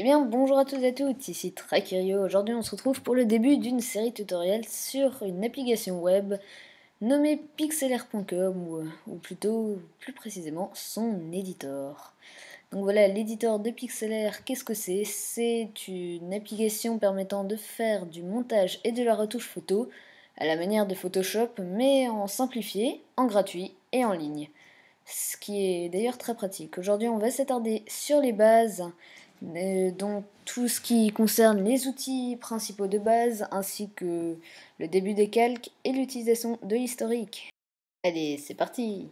Eh bien, bonjour à tous et à toutes, ici Trakirio. Aujourd'hui, on se retrouve pour le début d'une série tutoriel sur une application web nommée pixlr.com ou plutôt, plus précisément, son éditeur. Donc voilà, l'éditeur de Pixlr, qu'est-ce que c'est? C'est une application permettant de faire du montage et de la retouche photo à la manière de Photoshop, mais en simplifié, en gratuit et en ligne. Ce qui est d'ailleurs très pratique. Aujourd'hui, on va s'attarder sur les bases, donc tout ce qui concerne les outils principaux de base, ainsi que le début des calques et l'utilisation de l'historique. Allez, c'est parti!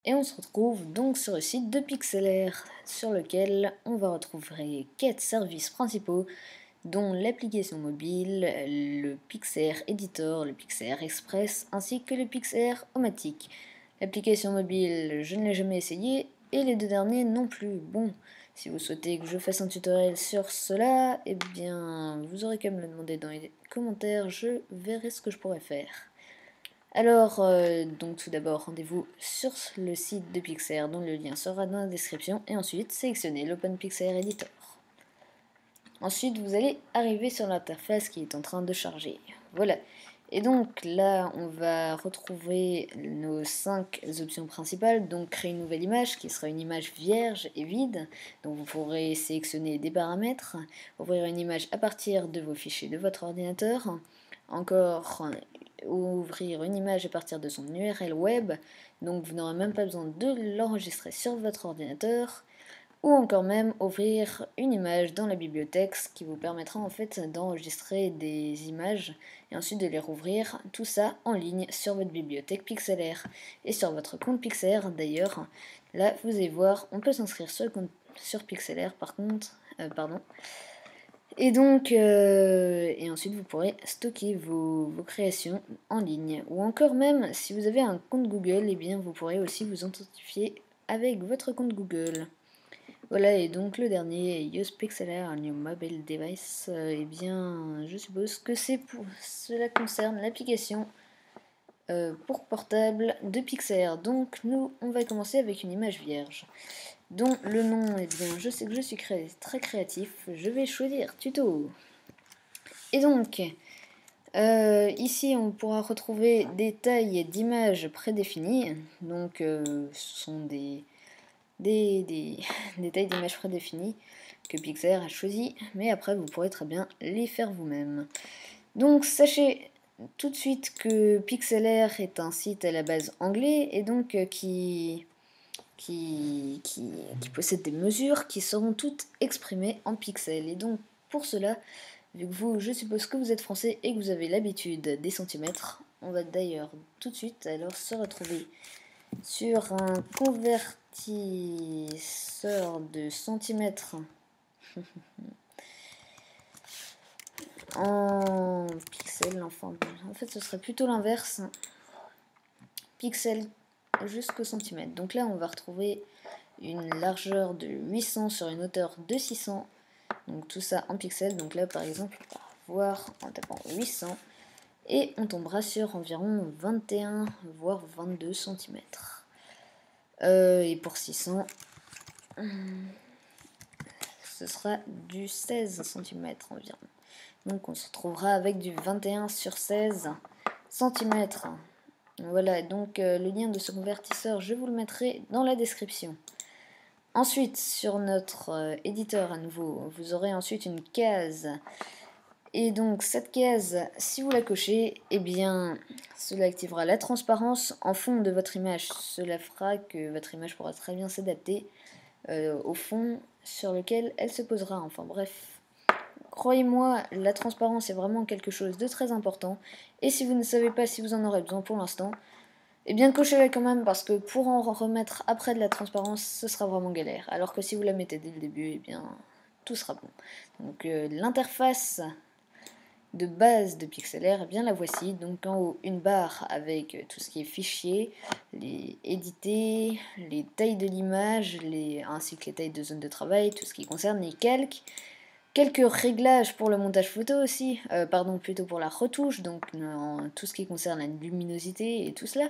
Et on se retrouve donc sur le site de Pixlr, sur lequel on va retrouver 4 services principaux, dont l'application mobile, le Pixlr Editor, le Pixlr Express, ainsi que le Pixlr Omatic. L'application mobile, je ne l'ai jamais essayé, et les deux derniers non plus. Bon, si vous souhaitez que je fasse un tutoriel sur cela, eh bien, vous aurez qu'à me le demander dans les commentaires, je verrai ce que je pourrais faire. Alors, donc tout d'abord, rendez-vous sur le site de Pixlr, dont le lien sera dans la description, et ensuite, sélectionnez l'Open Pixlr Editor. Ensuite, vous allez arriver sur l'interface qui est en train de charger. Voilà. Et donc là, on va retrouver nos 5 options principales. Donc créer une nouvelle image qui sera une image vierge et vide. Donc vous pourrez sélectionner des paramètres, ouvrir une image à partir de vos fichiers de votre ordinateur. Encore ouvrir une image à partir de son URL web. Donc vous n'aurez même pas besoin de l'enregistrer sur votre ordinateur. Ou encore même ouvrir une image dans la bibliothèque, ce qui vous permettra en fait d'enregistrer des images et ensuite de les rouvrir, tout ça en ligne sur votre bibliothèque Pixlr et sur votre compte Pixlr d'ailleurs. Là, vous allez voir, on peut s'inscrire sur Pixlr par contre, pardon. Et donc, et ensuite vous pourrez stocker vos créations en ligne. Ou encore même, si vous avez un compte Google, eh bien vous pourrez aussi vous authentifier avec votre compte Google. Voilà, et donc le dernier, Use Pixlr on your mobile device, eh bien, je suppose que cela concerne l'application pour portable de Pixlr. Donc, nous, on va commencer avec une image vierge, dont le nom, eh bien, je sais que je suis très créatif, je vais choisir tuto. Et donc, ici, on pourra retrouver des tailles d'images prédéfinies, donc ce sont des tailles d'images prédéfinies que Pixlr a choisi, mais après vous pourrez très bien les faire vous-même. Donc sachez tout de suite que Pixlr est un site à la base anglais et donc qui possède des mesures qui seront toutes exprimées en pixels. Et donc pour cela, vu que vous, je suppose que vous êtes français et que vous avez l'habitude des centimètres, on va d'ailleurs tout de suite alors se retrouver sur un convertisseur de centimètres en pixels, enfin, en fait ce serait plutôt l'inverse, pixels jusqu'au centimètre. Donc là on va retrouver une largeur de 800 sur une hauteur de 600, donc tout ça en pixels. Donc là par exemple on va voir en tapant 800 et on tombera sur environ 21 voire 22 cm. Et pour 600, ce sera du 16 cm environ. Donc on se retrouvera avec du 21 sur 16 cm. Voilà, donc le lien de ce convertisseur, je vous le mettrai dans la description. Ensuite, sur notre éditeur à nouveau, vous aurez ensuite une case. Et donc cette case, si vous la cochez, eh bien cela activera la transparence en fond de votre image. Cela fera que votre image pourra très bien s'adapter au fond sur lequel elle se posera. Enfin bref, croyez-moi, la transparence est vraiment quelque chose de très important. Et si vous ne savez pas si vous en aurez besoin pour l'instant, eh bien cochez-la quand même, parce que pour en remettre après de la transparence, ce sera vraiment galère. Alors que si vous la mettez dès le début, eh bien tout sera bon. Donc l'interface de base de Pixlr, eh bien la voici. Donc en haut, une barre avec tout ce qui est fichier, les édités, les tailles de l'image, ainsi que les tailles de zone de travail, tout ce qui concerne les calques. Quelques réglages pour le montage photo aussi, pardon, plutôt pour la retouche, donc tout ce qui concerne la luminosité et tout cela.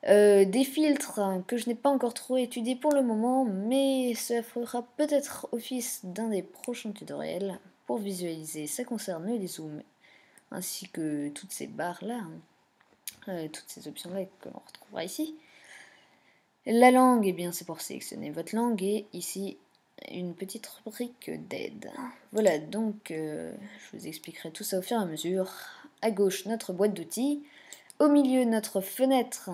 Des filtres que je n'ai pas encore trop étudiés pour le moment, mais ça fera peut-être office d'un des prochains tutoriels pour visualiser. Ça concerne les zooms, ainsi que toutes ces barres-là, toutes ces options-là que l'on retrouvera ici. La langue, eh bien c'est pour sélectionner votre langue, et ici une petite rubrique d'aide. Voilà, donc je vous expliquerai tout ça au fur et à mesure. À gauche, notre boîte d'outils. Au milieu, notre fenêtre,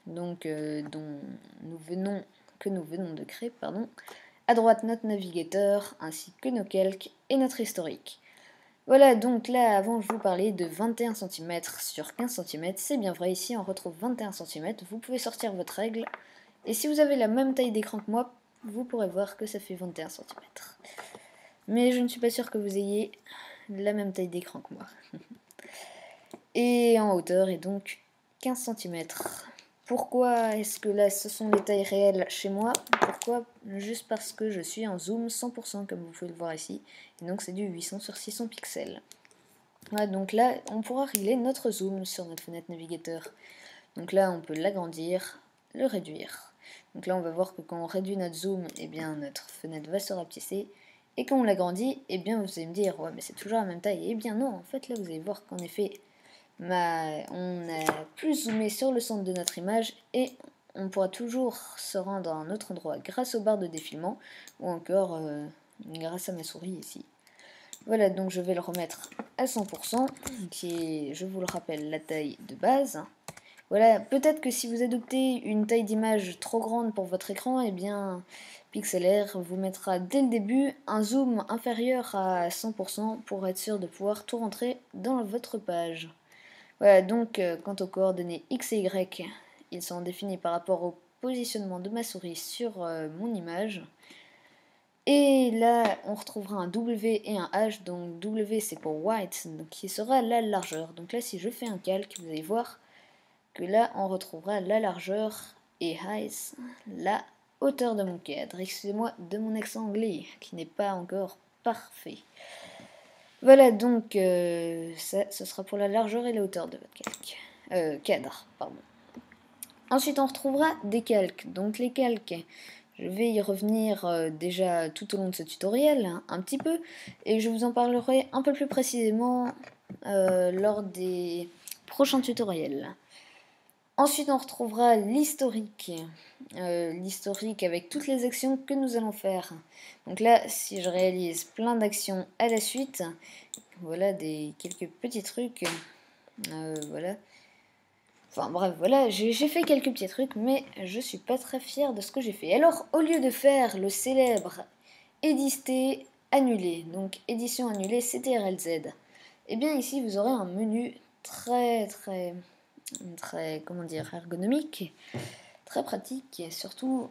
donc que nous venons de créer, pardon. À droite, notre navigateur, ainsi que nos calques et notre historique. Voilà, donc là, avant, je vous parlais de 21 cm sur 15 cm. C'est bien vrai, ici, on retrouve 21 cm. Vous pouvez sortir votre règle. Et si vous avez la même taille d'écran que moi, vous pourrez voir que ça fait 21 cm. Mais je ne suis pas sûre que vous ayez la même taille d'écran que moi. Et en hauteur est donc 15 cm. Pourquoi est-ce que là ce sont les tailles réelles chez moi? Pourquoi? Juste parce que je suis en zoom 100% comme vous pouvez le voir ici. Et donc c'est du 800 sur 600 pixels. Voilà, donc là on pourra régler notre zoom sur notre fenêtre navigateur. Donc là on peut l'agrandir, le réduire. Donc là on va voir que quand on réduit notre zoom, eh bien notre fenêtre va se rapetisser. Et quand on l'agrandit, eh bien vous allez me dire, ouais mais c'est toujours la même taille. Eh bien non, en fait là vous allez voir qu'en effet, on a plus zoomé sur le centre de notre image et on pourra toujours se rendre à un autre endroit grâce aux barres de défilement ou encore grâce à ma souris ici. Voilà, donc je vais le remettre à 100%, qui est, je vous le rappelle, la taille de base. Voilà, peut-être que si vous adoptez une taille d'image trop grande pour votre écran, eh bien Pixlr vous mettra dès le début un zoom inférieur à 100% pour être sûr de pouvoir tout rentrer dans votre page. Voilà, donc quant aux coordonnées X et Y, ils sont définis par rapport au positionnement de ma souris sur mon image. Et là, on retrouvera un W et un H, donc W c'est pour white, donc qui sera la largeur. Donc là, si je fais un calque, vous allez voir que là, on retrouvera la largeur et height, la hauteur de mon cadre. Excusez-moi de mon accent anglais, qui n'est pas encore parfait. Voilà, donc ça, ce sera pour la largeur et la hauteur de votre cadre. Pardon. Ensuite, on retrouvera des calques. Donc les calques, je vais y revenir déjà tout au long de ce tutoriel, hein, un petit peu, et je vous en parlerai un peu plus précisément lors des prochains tutoriels. Ensuite, on retrouvera l'historique. L'historique avec toutes les actions que nous allons faire. Donc là, si je réalise plein d'actions à la suite, voilà quelques petits trucs. Voilà. Enfin bref, voilà, j'ai fait quelques petits trucs, mais je suis pas très fière de ce que j'ai fait. Alors, au lieu de faire le célèbre éditer annulé, donc édition annulée CTRL-Z, eh bien ici vous aurez un menu très, comment dire, ergonomique, très pratique, et surtout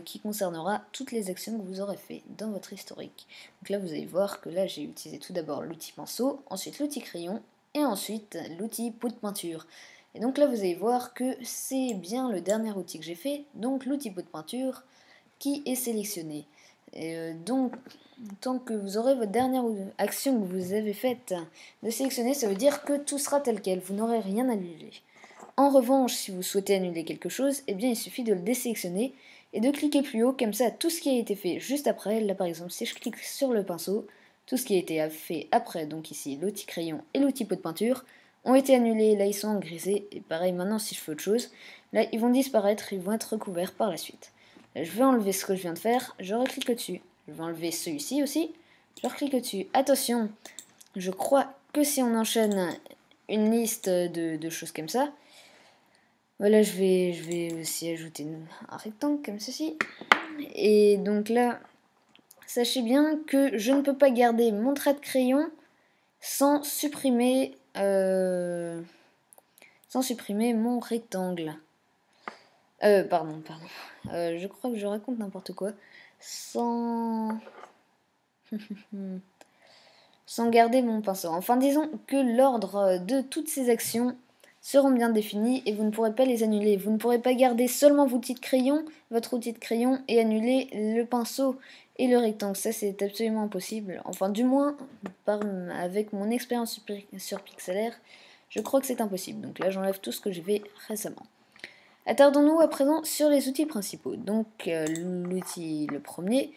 qui concernera toutes les actions que vous aurez fait dans votre historique. Donc là, vous allez voir que là, j'ai utilisé tout d'abord l'outil pinceau, ensuite l'outil crayon, et ensuite l'outil pot de peinture. Et donc là, vous allez voir que c'est bien le dernier outil que j'ai fait, donc l'outil pot de peinture, qui est sélectionné. Et donc, tant que vous aurez votre dernière action que vous avez faite de sélectionner, ça veut dire que tout sera tel quel, vous n'aurez rien annulé. En revanche, si vous souhaitez annuler quelque chose, eh bien il suffit de le désélectionner et de cliquer plus haut, comme ça tout ce qui a été fait juste après, là par exemple si je clique sur le pinceau, tout ce qui a été fait après, donc ici l'outil crayon et l'outil pot de peinture, ont été annulés, là ils sont en grisé, et pareil maintenant si je fais autre chose, là ils vont disparaître, ils vont être recouverts par la suite. Là, je vais enlever ce que je viens de faire, je reclique dessus, je vais enlever celui-ci aussi, je reclique dessus, attention, je crois que si on enchaîne une liste de choses comme ça, voilà, je vais aussi ajouter un rectangle comme ceci. Et donc là, sachez bien que je ne peux pas garder mon trait de crayon sans supprimer mon rectangle. Pardon. Je crois que je raconte n'importe quoi. Sans... sans garder mon pinceau. Enfin, disons que l'ordre de toutes ces actions seront bien définis et vous ne pourrez pas les annuler. Vous ne pourrez pas garder seulement votre outil de crayon et annuler le pinceau et le rectangle. Ça, c'est absolument impossible. Enfin, du moins, avec mon expérience sur Pixlr, je crois que c'est impossible. Donc là, j'enlève tout ce que j'ai fait récemment. Attardons-nous à présent sur les outils principaux. Donc, le premier,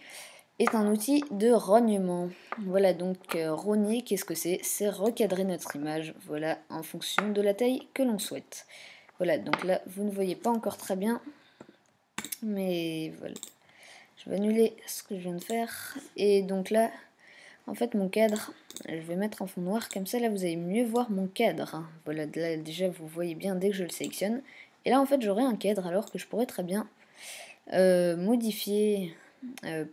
est un outil de rognement. Voilà, donc rogner, qu'est-ce que c'est? C'est recadrer notre image, voilà, en fonction de la taille que l'on souhaite. Voilà, donc là, vous ne voyez pas encore très bien, mais voilà. Je vais annuler ce que je viens de faire. Et donc là, en fait, mon cadre, je vais mettre en fond noir, comme ça, là, vous allez mieux voir mon cadre. Voilà, là, déjà, vous voyez bien dès que je le sélectionne. Et là, en fait, j'aurai un cadre, alors que je pourrais très bien modifier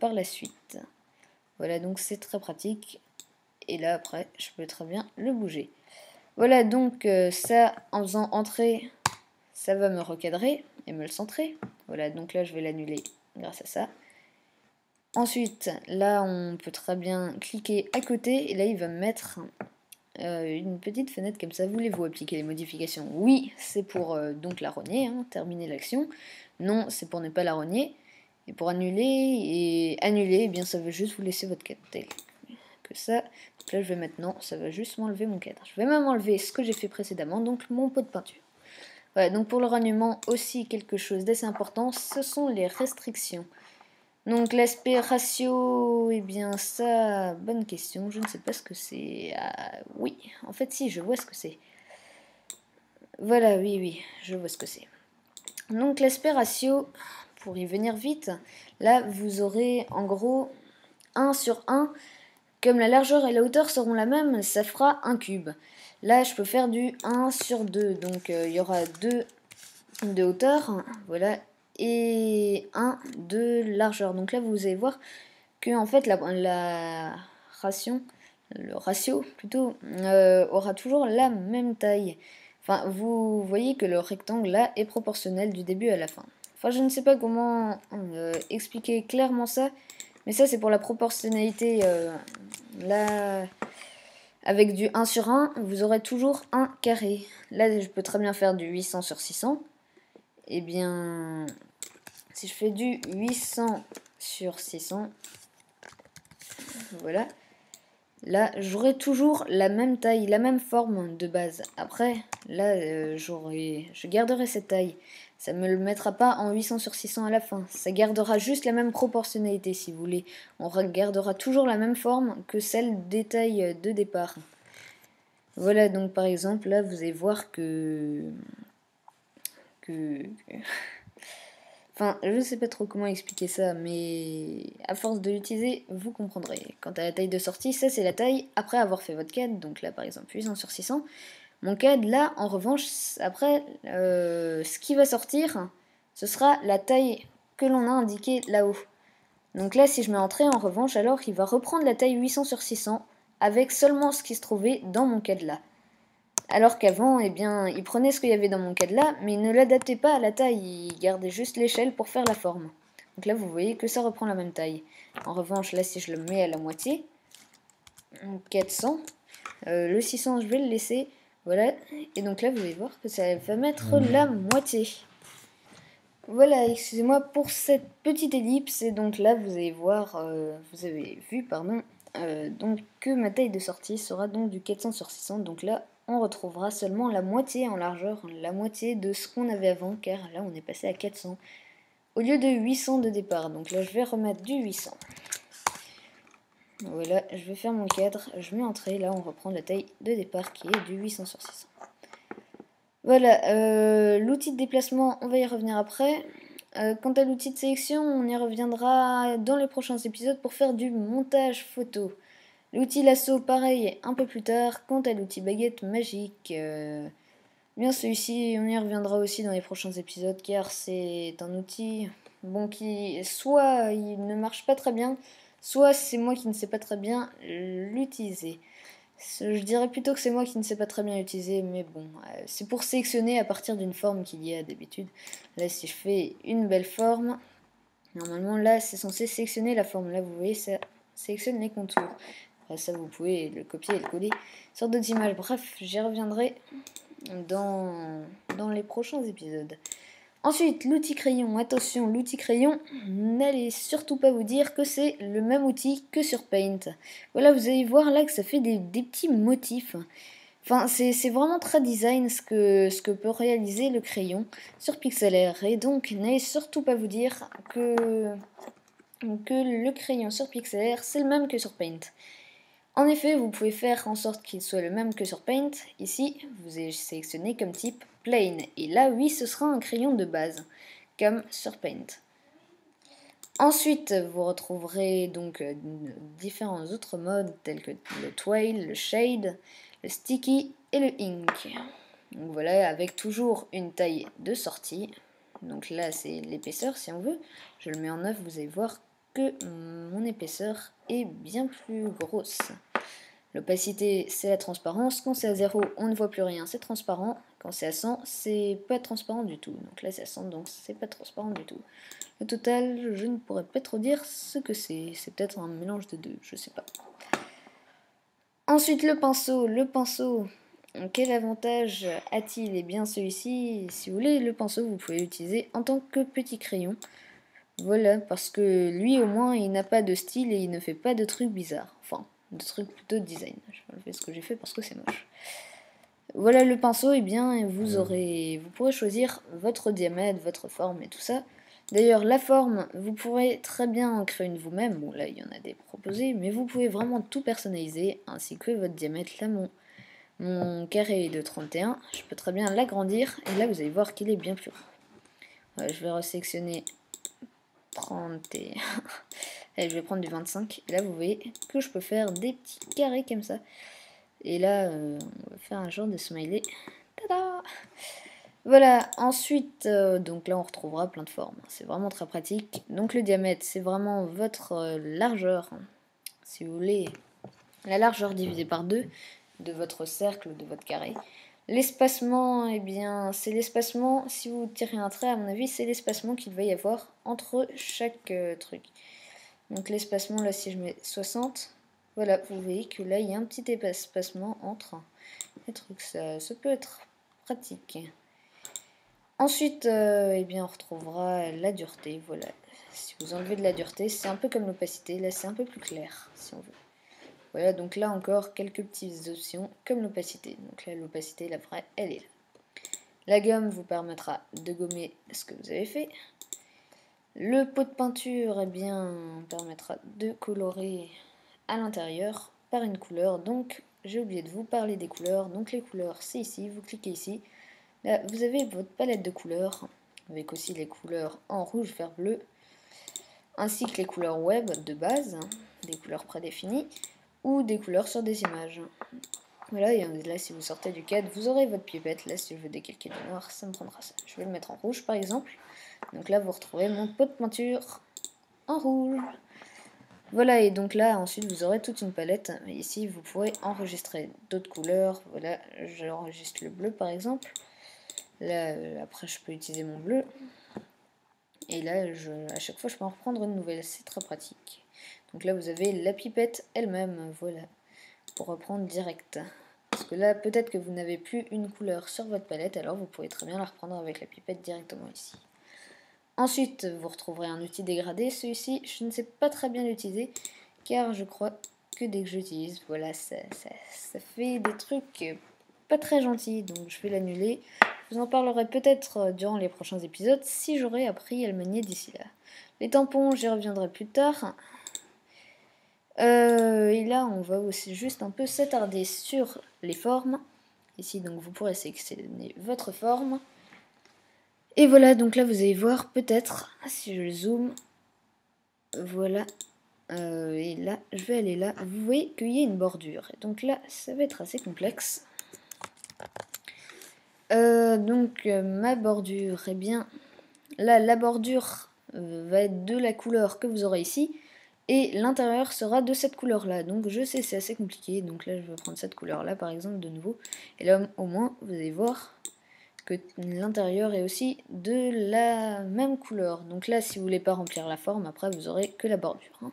par la suite. Voilà, donc c'est très pratique. Et là, après, je peux très bien le bouger. Voilà, donc ça, en faisant entrer, ça va me recadrer et me le centrer. Voilà, donc là, je vais l'annuler grâce à ça. Ensuite, là, on peut très bien cliquer à côté. Et là, il va me mettre une petite fenêtre comme ça. Voulez-vous appliquer les modifications? Oui, c'est pour donc la rogner, hein, terminer l'action. Non, c'est pour ne pas la rogner. Et pour annuler, eh bien ça veut juste vous laisser votre cadre tel que ça. Donc là je vais maintenant, ça va juste m'enlever mon cadre. Je vais même enlever ce que j'ai fait précédemment, donc mon pot de peinture. Voilà, donc pour le rognement aussi quelque chose d'assez important, ce sont les restrictions. Donc l'aspect ratio, eh bien ça, bonne question, je ne sais pas ce que c'est. Ah, oui, en fait si, je vois ce que c'est. Voilà, oui, je vois ce que c'est. Donc l'aspect ratio, pour y venir vite, là vous aurez en gros 1 sur 1, comme la largeur et la hauteur seront la même, ça fera un cube. Là je peux faire du 1 sur 2, donc il y aura 2 de hauteur, voilà, et 1 de largeur. Donc là vous allez voir que en fait le ratio plutôt, aura toujours la même taille. Enfin, vous voyez que le rectangle là est proportionnel du début à la fin. Enfin, je ne sais pas comment expliquer clairement ça, mais ça c'est pour la proportionnalité. Là, avec du 1 sur 1, vous aurez toujours un carré. Là, je peux très bien faire du 800 sur 600. Eh bien, si je fais du 800 sur 600, voilà. Là, j'aurai toujours la même taille, la même forme de base. Après, là, je garderai cette taille. Ça ne me le mettra pas en 800 sur 600 à la fin. Ça gardera juste la même proportionnalité, si vous voulez. On gardera toujours la même forme que celle des tailles de départ. Voilà, donc par exemple, là, vous allez voir que... Enfin, je sais pas trop comment expliquer ça, mais à force de l'utiliser, vous comprendrez. Quant à la taille de sortie, ça c'est la taille après avoir fait votre CAD, donc là par exemple 800 sur 600. Mon CAD, là, en revanche, après, ce qui va sortir, ce sera la taille que l'on a indiquée là-haut. Donc là, si je mets entrée, en revanche, alors il va reprendre la taille 800 sur 600 avec seulement ce qui se trouvait dans mon CAD là. Alors qu'avant, eh bien, il prenait ce qu'il y avait dans mon cadre-là, mais il ne l'adaptait pas à la taille, il gardait juste l'échelle pour faire la forme. Donc là, vous voyez que ça reprend la même taille. En revanche, là, si je le mets à la moitié, 400, le 600, je vais le laisser, voilà. Et donc là, vous allez voir que ça va mettre la moitié. Voilà, excusez-moi pour cette petite ellipse. Et donc là, vous allez voir, vous avez vu, pardon, donc que ma taille de sortie sera donc du 400 sur 600. Donc là, on retrouvera seulement la moitié en largeur, la moitié de ce qu'on avait avant, car là, on est passé à 400 au lieu de 800 de départ. Donc là, je vais remettre du 800. Voilà, je vais faire mon cadre, je mets entrée. Là, on reprend la taille de départ qui est du 800 sur 600. Voilà, l'outil de déplacement, on va y revenir après. Quant à l'outil de sélection, on y reviendra dans les prochains épisodes pour faire du montage photo. L'outil lasso, pareil, un peu plus tard. Quant à l'outil baguette magique, bien celui-ci, on y reviendra aussi dans les prochains épisodes, car c'est un outil bon qui soit il ne marche pas très bien, soit c'est moi qui ne sais pas très bien l'utiliser. Je dirais plutôt que c'est moi qui ne sais pas très bien l'utiliser, mais bon, c'est pour sélectionner à partir d'une forme qu'il y a d'habitude. Là, si je fais une belle forme, normalement là, c'est censé sélectionner la forme. Là, vous voyez, ça sélectionne les contours. Après, ça, vous pouvez le copier et le coller sur d'autres images. Bref, j'y reviendrai dans les prochains épisodes. Ensuite, l'outil crayon. Attention, l'outil crayon, n'allez surtout pas vous dire que c'est le même outil que sur Paint. Voilà, vous allez voir là que ça fait des petits motifs. Enfin, c'est vraiment très design ce que peut réaliser le crayon sur Pixlr. Et donc, n'allez surtout pas vous dire que le crayon sur Pixlr, c'est le même que sur Paint. En effet, vous pouvez faire en sorte qu'il soit le même que sur Paint. Ici, vous avez sélectionné comme type Plain. Et là, oui, ce sera un crayon de base, comme sur Paint. Ensuite, vous retrouverez donc différents autres modes tels que le Twile, le Shade, le Sticky et le Ink. Donc voilà, avec toujours une taille de sortie. Donc là, c'est l'épaisseur si on veut. Je le mets en 9, vous allez voir que mon épaisseur est bien plus grosse. L'opacité, c'est la transparence. Quand c'est à 0, on ne voit plus rien, c'est transparent. Quand c'est à 100, c'est pas transparent du tout. Donc là, c'est à 100, donc c'est pas transparent du tout. Le total, je ne pourrais pas trop dire ce que c'est. C'est peut-être un mélange de deux, je sais pas. Ensuite, le pinceau. Le pinceau, quel avantage a-t-il? Eh bien, celui-ci, si vous voulez, le pinceau, vous pouvez l'utiliser en tant que petit crayon. Voilà, parce que lui, au moins, il n'a pas de style et il ne fait pas de trucs bizarres. Enfin, de trucs plutôt de design. Je vais enlever ce que j'ai fait parce que c'est moche. Voilà le pinceau, et bien vous pourrez choisir votre diamètre, votre forme et tout ça. D'ailleurs, la forme, vous pourrez très bien en créer une vous-même. Bon, là, il y en a des proposés, mais vous pouvez vraiment tout personnaliser, ainsi que votre diamètre. Là, mon carré est de 31, je peux très bien l'agrandir, et là, vous allez voir qu'il est bien plus grand. Je vais resélectionner 31. Allez, je vais prendre du 25. Et là, vous voyez que je peux faire des petits carrés comme ça. Et là, on va faire un genre de smiley. Tada! Voilà, ensuite, donc là, on retrouvera plein de formes. C'est vraiment très pratique. Donc le diamètre, c'est vraiment votre largeur. Si vous voulez, la largeur divisée par 2 de votre cercle, de votre carré. L'espacement, eh bien, c'est l'espacement, si vous tirez un trait, à mon avis, c'est l'espacement qu'il va y avoir entre chaque truc. Donc l'espacement, là, si je mets 60, voilà, vous voyez que là, il y a un petit espacement entre les trucs. Ça peut être pratique. Ensuite, eh bien, on retrouvera la dureté, voilà. Si vous enlevez de la dureté, c'est un peu comme l'opacité, là, c'est un peu plus clair, si on veut. Voilà, donc là encore, quelques petites options, comme l'opacité. Donc là, l'opacité, la vraie, elle est là. La gomme vous permettra de gommer ce que vous avez fait. Le pot de peinture, eh bien, permettra de colorer à l'intérieur par une couleur. Donc, j'ai oublié de vous parler des couleurs. Donc, les couleurs, c'est ici. Vous cliquez ici. Là, vous avez votre palette de couleurs, avec aussi les couleurs en rouge, vert, bleu, ainsi que les couleurs web de base, des couleurs prédéfinies, ou des couleurs sur des images. Voilà, et là, si vous sortez du cadre, vous aurez votre pipette. Là, si je veux décalquer du noir, ça me prendra ça. Je vais le mettre en rouge, par exemple. Donc là, vous retrouvez mon pot de peinture en rouge. Voilà, et donc là, ensuite, vous aurez toute une palette. Ici, vous pourrez enregistrer d'autres couleurs. Voilà, j'enregistre le bleu, par exemple. Là, après, je peux utiliser mon bleu. Et là, à chaque fois, je peux en reprendre une nouvelle. C'est très pratique. Donc là, vous avez la pipette elle-même, voilà, pour reprendre direct. Parce que là, peut-être que vous n'avez plus une couleur sur votre palette, alors vous pouvez très bien la reprendre avec la pipette directement ici. Ensuite, vous retrouverez un outil dégradé. Celui-ci, je ne sais pas très bien l'utiliser, car je crois que dès que j'utilise, voilà, ça fait des trucs pas très gentils, donc je vais l'annuler. Je vous en parlerai peut-être durant les prochains épisodes, si j'aurai appris à le manier d'ici là. Les tampons, j'y reviendrai plus tard. Et là, on va aussi juste un peu s'attarder sur les formes. Ici, donc, vous pourrez sélectionner votre forme. Et voilà, donc là, vous allez voir, peut-être, si je zoome, voilà. Et là, je vais aller là. Vous voyez qu'il y a une bordure. Et donc là, ça va être assez complexe. Ma bordure, eh bien, là, la bordure va être de la couleur que vous aurez ici. Et l'intérieur sera de cette couleur-là. Donc je sais, c'est assez compliqué. Donc là, je vais prendre cette couleur-là, par exemple, de nouveau. Et là, au moins, vous allez voir que l'intérieur est aussi de la même couleur. Donc là, si vous voulez pas remplir la forme, après, vous aurez que la bordure. Hein.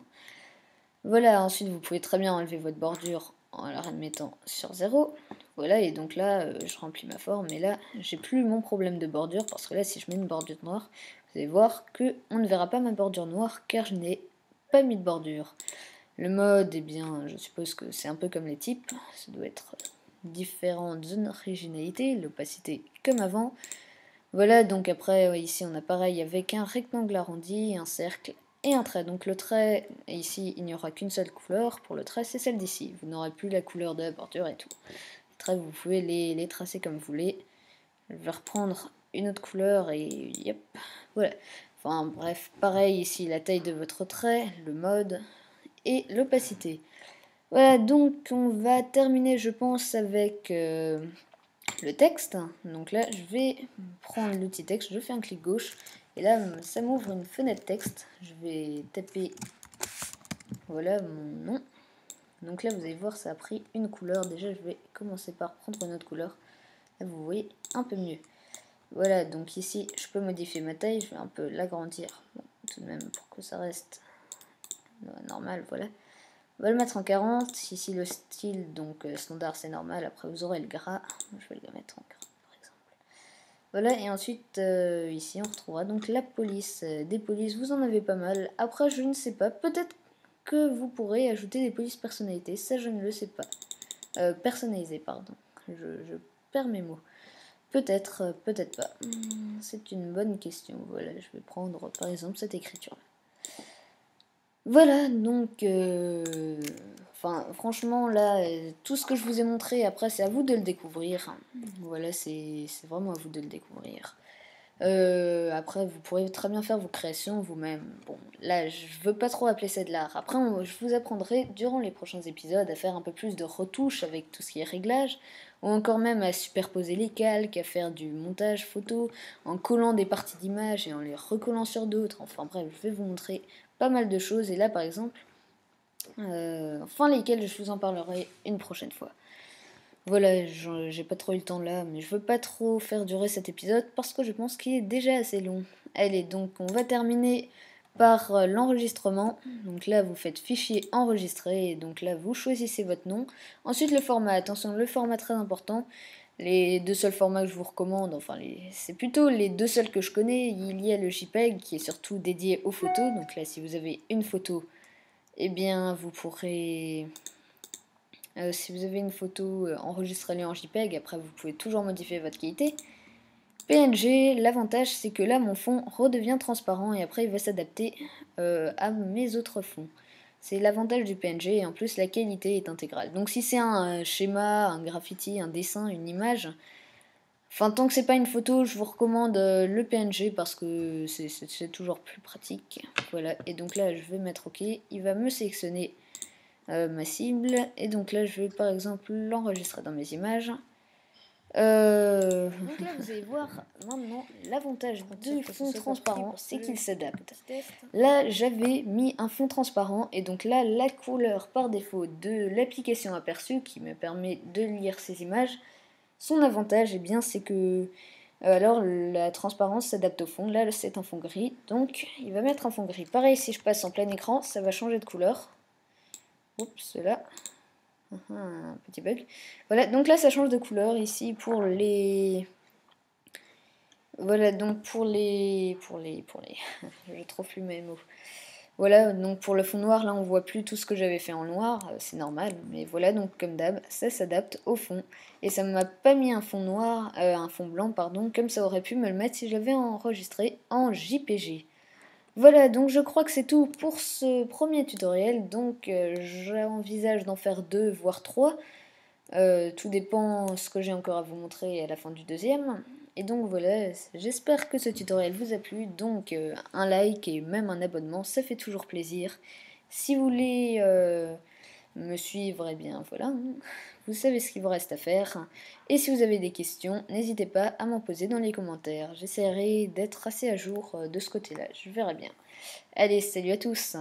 Voilà, ensuite, vous pouvez très bien enlever votre bordure en la remettant sur 0. Voilà, et donc là, je remplis ma forme, et là, j'ai plus mon problème de bordure, parce que là, si je mets une bordure noire, vous allez voir que on ne verra pas ma bordure noire, car je n'ai pas mis de bordure. Le mode, eh bien, je suppose que c'est un peu comme les types, ça doit être différentes originalités, l'opacité comme avant. Voilà, donc après, ici, on a pareil avec un rectangle arrondi, un cercle et un trait. Donc le trait, ici, il n'y aura qu'une seule couleur, pour le trait, c'est celle d'ici. Vous n'aurez plus la couleur de la bordure et tout. Traits, vous pouvez les tracer comme vous voulez. Je vais reprendre une autre couleur et yep, voilà. Enfin bref, pareil ici, la taille de votre trait, le mode et l'opacité. Voilà, donc on va terminer, je pense, avec le texte. Donc là, je vais prendre l'outil texte, je fais un clic gauche, et là, ça m'ouvre une fenêtre texte. Je vais taper, voilà, mon nom. Donc là, vous allez voir, ça a pris une couleur. Déjà, je vais commencer par prendre une autre couleur. Là, vous voyez un peu mieux. Voilà, donc ici, je peux modifier ma taille. Je vais un peu l'agrandir, bon, tout de même, pour que ça reste normal, voilà. On va le mettre en 40. Ici, le style, donc standard, c'est normal. Après, vous aurez le gras. Je vais le mettre en gras, par exemple. Voilà, et ensuite, ici, on retrouvera donc la police. Des polices, vous en avez pas mal. Après, je ne sais pas. Peut-être que vous pourrez ajouter des polices personnalités. Ça, je ne le sais pas. Personnalisées, pardon. Je perds mes mots. Peut-être, peut-être pas. C'est une bonne question. Voilà, je vais prendre par exemple cette écriture-là. Voilà, donc, enfin, franchement, là, tout ce que je vous ai montré, après, c'est à vous de le découvrir. Voilà, c'est vraiment à vous de le découvrir. Après, vous pourrez très bien faire vos créations vous-même. Bon, là, je veux pas trop appeler ça de l'art. Après, je vous apprendrai durant les prochains épisodes à faire un peu plus de retouches avec tout ce qui est réglage, ou encore même à superposer les calques, à faire du montage photo, en collant des parties d'images et en les recollant sur d'autres. Enfin bref, je vais vous montrer pas mal de choses. Et là, par exemple, enfin lesquelles je vous en parlerai une prochaine fois. Voilà, j'ai pas trop eu le temps là, mais je veux pas trop faire durer cet épisode parce que je pense qu'il est déjà assez long. Allez, donc on va terminer par l'enregistrement. Donc là, vous faites fichier enregistré, et donc là, vous choisissez votre nom. Ensuite, le format, attention, le format très important. Les deux seuls formats que je vous recommande, enfin, c'est plutôt les deux seuls que je connais. Il y a le JPEG qui est surtout dédié aux photos. Donc là, si vous avez une photo, eh bien, vous pourrez si vous avez une photo, enregistrez-la en JPEG, après vous pouvez toujours modifier votre qualité. PNG, l'avantage c'est que là mon fond redevient transparent et après il va s'adapter à mes autres fonds. C'est l'avantage du PNG et en plus la qualité est intégrale. Donc si c'est un schéma, un graffiti, un dessin, une image, enfin tant que c'est pas une photo, je vous recommande le PNG parce que c'est toujours plus pratique. Voilà, et donc là je vais mettre OK, il va me sélectionner ma cible, et donc là je vais par exemple l'enregistrer dans mes images. Donc là vous allez voir maintenant l'avantage du fond transparent, c'est qu'il s'adapte. Là j'avais mis un fond transparent et donc là la couleur par défaut de l'application aperçue qui me permet de lire ces images, son avantage eh bien c'est que alors la transparence s'adapte au fond. Là c'est un fond gris, donc il va mettre un fond gris. Pareil si je passe en plein écran, ça va changer de couleur. Oups, là. Un petit bug. Voilà, donc là ça change de couleur ici pour les... Voilà, donc pour les... Je trouve plus mes mots. Voilà, donc pour le fond noir, là on voit plus tout ce que j'avais fait en noir, c'est normal. Mais voilà, donc comme d'hab, ça s'adapte au fond. Et ça m'a pas mis un fond noir, un fond blanc, pardon, comme ça aurait pu me le mettre si j'avais enregistré en JPG. Voilà, donc je crois que c'est tout pour ce premier tutoriel, donc j'envisage d'en faire 2 voire 3, tout dépend ce que j'ai encore à vous montrer à la fin du deuxième. Et donc voilà, j'espère que ce tutoriel vous a plu, donc un like et même un abonnement, ça fait toujours plaisir. Si vous voulez me suivre, eh bien voilà, vous savez ce qu'il vous reste à faire. Et si vous avez des questions, n'hésitez pas à m'en poser dans les commentaires. J'essaierai d'être assez à jour de ce côté-là, je verrai bien. Allez, salut à tous!